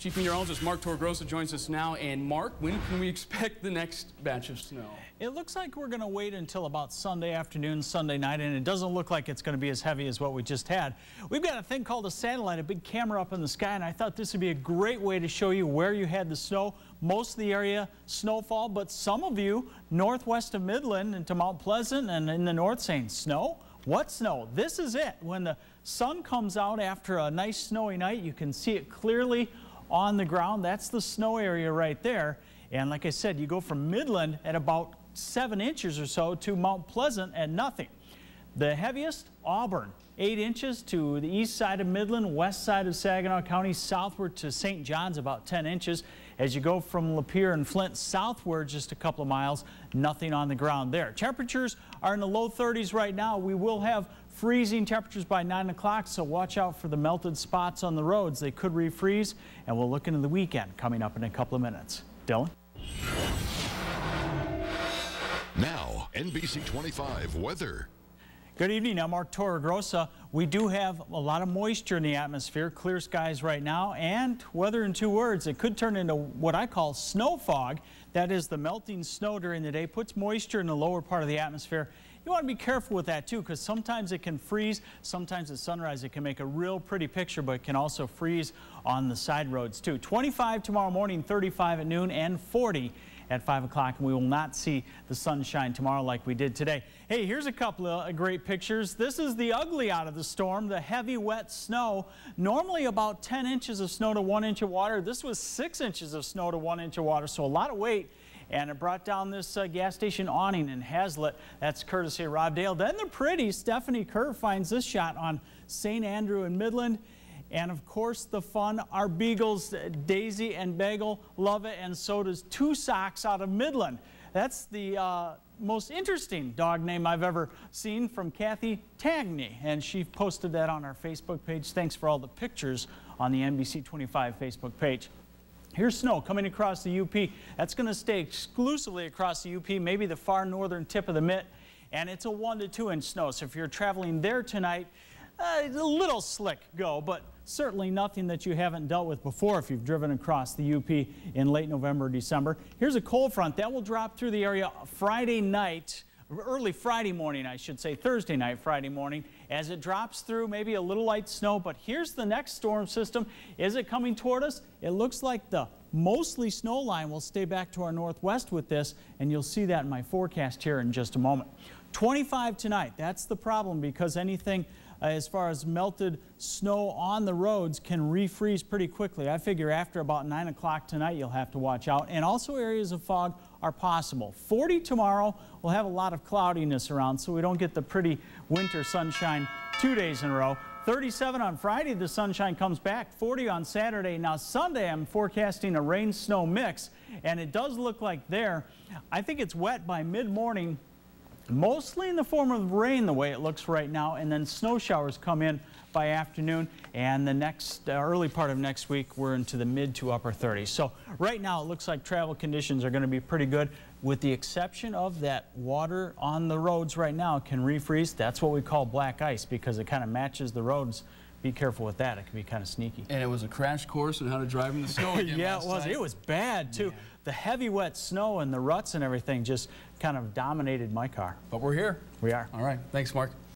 Chief Meteorologist Mark Torregrossa joins us now. And Mark, when can we expect the next batch of snow? It looks like we're going to wait until about Sunday afternoon, Sunday night, and it doesn't look like it's going to be as heavy as what we just had. We've got a thing called a satellite, a big camera up in the sky, and I thought this would be a great way to show you where you had the snow. Most of the area snowfall, but some of you northwest of Midland into Mount Pleasant and in the north saying, snow? What snow? This is it. When the sun comes out after a nice snowy night, you can see it clearly on the ground. That's the snow area right there. And like I said, you go from Midland at about 7 inches or so to Mount Pleasant at nothing. The heaviest, Auburn, 8 inches to the east side of Midland, west side of Saginaw County, southward to St. John's, about 10 inches. As you go from Lapeer and Flint southward just a couple of miles, nothing on the ground there. Temperatures are in the low 30s right now. We will have freezing temperatures by 9 o'clock, so watch out for the melted spots on the roads. They could refreeze, and we'll look into the weekend coming up in a couple of minutes. Dylan? Now, NBC 25 weather. Good evening, I'm Mark Torregrossa. We do have a lot of moisture in the atmosphere, clear skies right now, and weather in 2 words. It could turn into what I call snow fog. That is, the melting snow during the day puts moisture in the lower part of the atmosphere. You want to be careful with that too, because sometimes it can freeze. Sometimes at sunrise it can make a real pretty picture, but it can also freeze on the side roads too. 25 tomorrow morning, 35 at noon, and 40 at 5 o'clock, and we will not see the sunshine tomorrow like we did today. Hey, here's a couple of great pictures. This is the ugly out of the storm, the heavy wet snow. Normally about 10 inches of snow to 1 inch of water. This was 6 inches of snow to 1 inch of water, so a lot of weight. And it brought down this gas station awning in HASLETT. That's courtesy of Rob Dale. Then the pretty Stephanie Kerr finds this shot on St. Andrew in Midland. And of course the fun, our beagles, Daisy and Bagel, love it, and so does Two Socks out of Midland. That's the most interesting dog name I've ever seen, from Kathy Tangney, and she posted that on our Facebook page. Thanks for all the pictures on the NBC 25 Facebook page. Here's snow coming across the UP. That's going to stay exclusively across the UP, maybe the far northern tip of the Mitt, and it's a 1 to 2 inch snow. So if you're traveling there tonight, a little slick go, but certainly nothing that you haven't dealt with before if you've driven across the UP in late November or December. Here's a cold front that will drop through the area Friday night, early Friday morning, I should say, Thursday night, Friday morning. As it drops through, maybe a little light snow, but here's the next storm system. Is it coming toward us? It looks like the mostly snow line will stay back to our northwest with this, and you'll see that in my forecast here in just a moment. 25 tonight, that's the problem, because anything as far as melted snow on the roads can refreeze pretty quickly. I figure after about 9 o'clock tonight you'll have to watch out, and also areas of fog are possible. 40 tomorrow, we'll have a lot of cloudiness around, so we don't get the pretty winter sunshine 2 days in a row. 37 on Friday, the sunshine comes back. 40 on Saturday. Now Sunday I'm forecasting a rain-snow mix, and it does look like there. I think it's wet by mid-morning, mostly in the form of rain the way it looks right now, and then snow showers come in by afternoon, and the next early part of next week we're into the mid to upper 30s. So right now it looks like travel conditions are going to be pretty good, with the exception of that water on the roads right now can refreeze. That's what we call black ice, because it kind of matches the roads. Be careful with that. It can be kind of sneaky. And it was a crash course on how to drive in the snow again. Yeah, it was. It was bad too. Man. The heavy wet snow and the ruts and everything just kind of dominated my car. But we're here. We are. All right. Thanks, Mark.